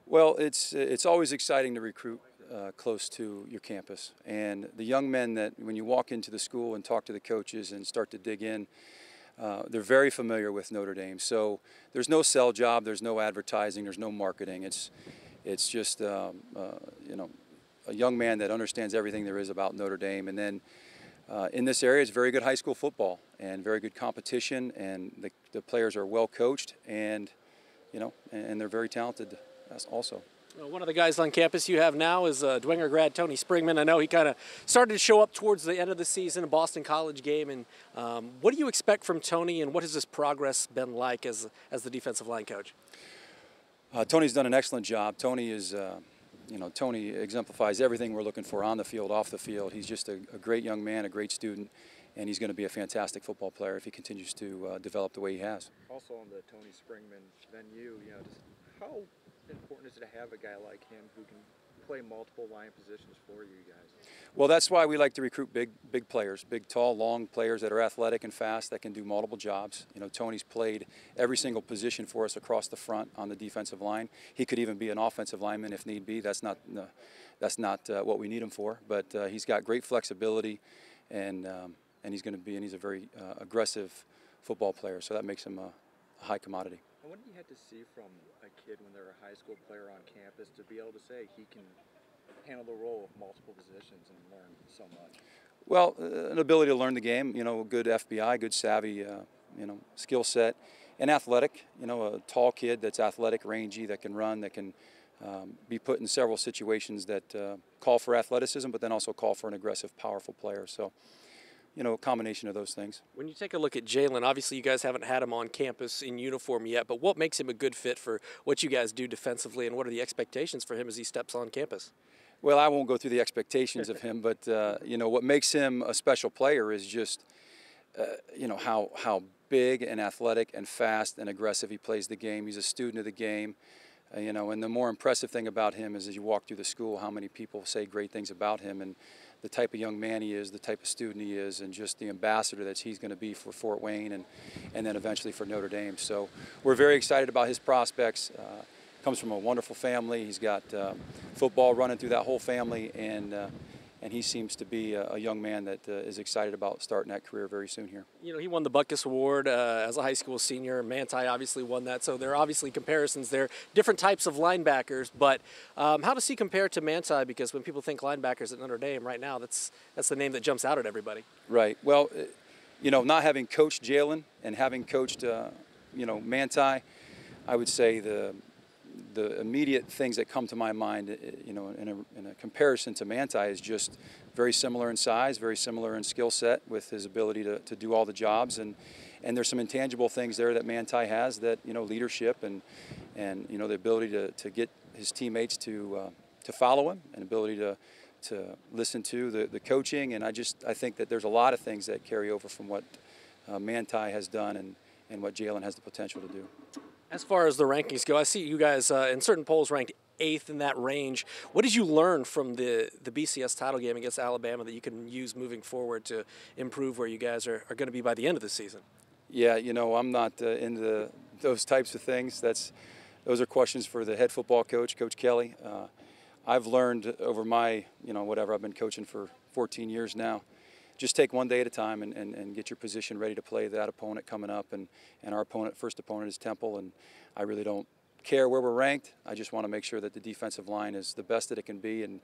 Well, it's always exciting to recruit close to your campus, and the young men that when you walk into the school and talk to the coaches and start to dig in, they're very familiar with Notre Dame. So there's no sell job, there's no advertising, there's no marketing. It's just you know, a young man that understands everything there is about Notre Dame, and then in this area, it's very good high school football and very good competition, and the players are well coached, and and they're very talented also. Well, one of the guys on campus you have now is Dwenger grad Tony Springman. I know he kind of started to show up towards the end of the season, a Boston College game. And what do you expect from Tony, and what has his progress been like as the defensive line coach? Tony's done an excellent job. Tony is, Tony exemplifies everything we're looking for on the field, off the field. He's just a great young man, a great student, and he's going to be a fantastic football player if he continues to develop the way he has. Also on the Tony Springman venue, just how important is it to have a guy like him who can play multiple line positions for you guys? Well, that's why we like to recruit big players, big, tall, long players that are athletic and fast that can do multiple jobs. Tony's played every single position for us across the front on the defensive line. He could even be an offensive lineman if need be. That's not what we need him for. But he's got great flexibility, and he's a very aggressive football player. So that makes him a high commodity. And what do you have to see from a kid when they're a high school player on campus to be able to say he can handle the role of multiple positions and learn so much? Well, an ability to learn the game, good FBI, good savvy, skill set, and athletic, a tall kid that's athletic, rangy, that can run, that can be put in several situations that call for athleticism, but then also call for an aggressive, powerful player. So, a combination of those things. When you take a look at Jalen, obviously you guys haven't had him on campus in uniform yet, but what makes him a good fit for what you guys do defensively, and what are the expectations for him as he steps on campus? Well, I won't go through the expectations of him, but what makes him a special player is just how big and athletic and fast and aggressive he plays the game. He's a student of the game, and the more impressive thing about him is as you walk through the school, how many people say great things about him, and the type of young man he is, the type of student he is, and just the ambassador that he's going to be for Fort Wayne and then eventually for Notre Dame. So we're very excited about his prospects. Comes from a wonderful family. He's got football running through that whole family, and he seems to be a young man that is excited about starting that career very soon here. He won the Butkus Award as a high school senior. Manti obviously won that, so there are obviously comparisons there. Different types of linebackers, but how does he compare to Manti? Because when people think linebackers at Notre Dame right now, that's the name that jumps out at everybody. Right. Well, not having coached Jalen and having coached, Manti, I would say the immediate things that come to my mind, in a comparison to Manti, is just very similar in size, very similar in skill set, with his ability to do all the jobs, and there's some intangible things there that Manti has, that leadership and the ability to get his teammates to follow him, and ability to listen to the coaching, and I think that there's a lot of things that carry over from what Manti has done and what Jalen has the potential to do. As far as the rankings go, I see you guys in certain polls ranked 8th in that range. What did you learn from the BCS title game against Alabama that you can use moving forward to improve where you guys are going to be by the end of the season? Yeah, I'm not into those types of things. Those are questions for the head football coach, Coach Kelly. I've learned over my, I've been coaching for 14 years now. Just take one day at a time and get your position ready to play that opponent coming up. And our first opponent is Temple, and I really don't care where we're ranked. I just want to make sure that the defensive line is the best that it can be and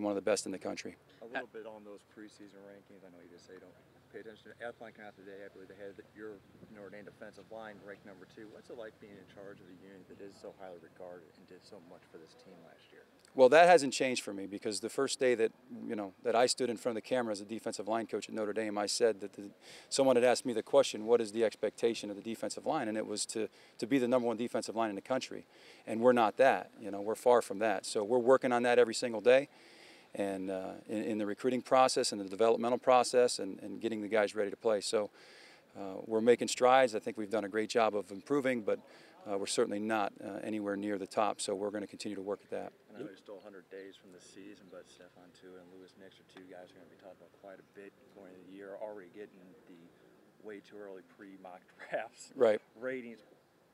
one of the best in the country. A little bit on those preseason rankings. I know you just say don't pay attention to Athletic out today. I believe they had your Notre Dame defensive line ranked number 2. What's it like being in charge of a unit that is so highly regarded and did so much for this team last year? Well, that hasn't changed for me, because the first day that that I stood in front of the camera as a defensive line coach at Notre Dame, I said that someone had asked me the question, what is the expectation of the defensive line? And it was to be the #1 defensive line in the country, and we're not that. We're far from that. So we're working on that every single day, and in the recruiting process and the developmental process, and getting the guys ready to play. So we're making strides. I think we've done a great job of improving, but we're certainly not anywhere near the top, so we're going to continue to work at that. I know you're still 100 days from the season, but Stefan too and Lewis Nix are 2 guys who are going to be talked about quite a bit going into the year, already getting the way too early pre-mock drafts right ratings.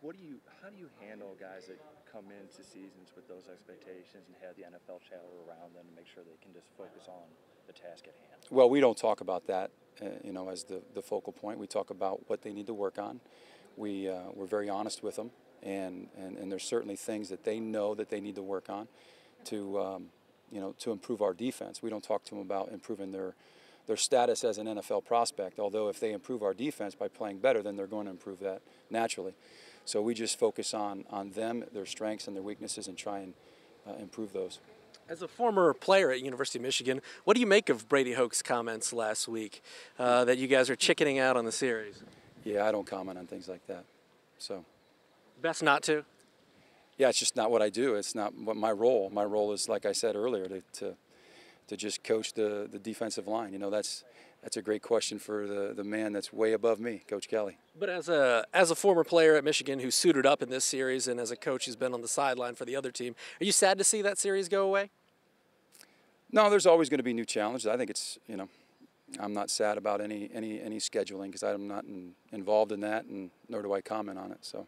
How do you handle guys that come into seasons with those expectations and have the NFL chatter around them to make sure they can just focus on the task at hand? Well, we don't talk about that, as the focal point. We talk about what they need to work on. We're very honest with them, and there's certainly things that they know that they need to work on to to improve our defense. We don't talk to them about improving their status as an NFL prospect, although if they improve our defense by playing better, then they're going to improve that naturally. So we just focus on them, their strengths and their weaknesses, and try and improve those. As a former player at University of Michigan, what do you make of Brady Hoke's comments last week that you guys are chickening out on the series? Yeah, I don't comment on things like that. So. Best not to? Yeah, it's just not what I do. It's not what my role. My role is, like I said earlier, to just coach the defensive line. That's a great question for the man that's way above me, Coach Kelly. But as a former player at Michigan who suited up in this series, and as a coach who's been on the sideline for the other team, are you sad to see that series go away? No, there's always going to be new challenges. I think it's I'm not sad about any scheduling because I'm not involved in that, and nor do I comment on it. So.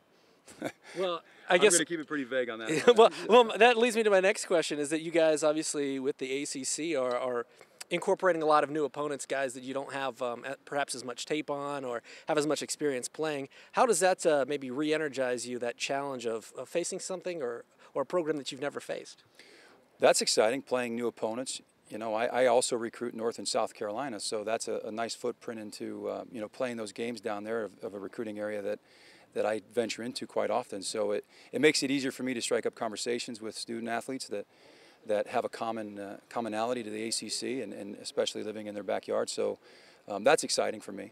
Well, I guess I'm going to keep it pretty vague on that. well, that leads me to my next question: is that you guys obviously with the ACC are incorporating a lot of new opponents, guys that you don't have perhaps as much tape on or have as much experience playing. How does that maybe re-energize you, that challenge of facing something or a program that you've never faced? That's exciting, playing new opponents. I also recruit North and South Carolina, so that's a nice footprint into playing those games down there of a recruiting area that I venture into quite often. So it makes it easier for me to strike up conversations with student athletes that have a commonality to the ACC and especially living in their backyard. So that's exciting for me.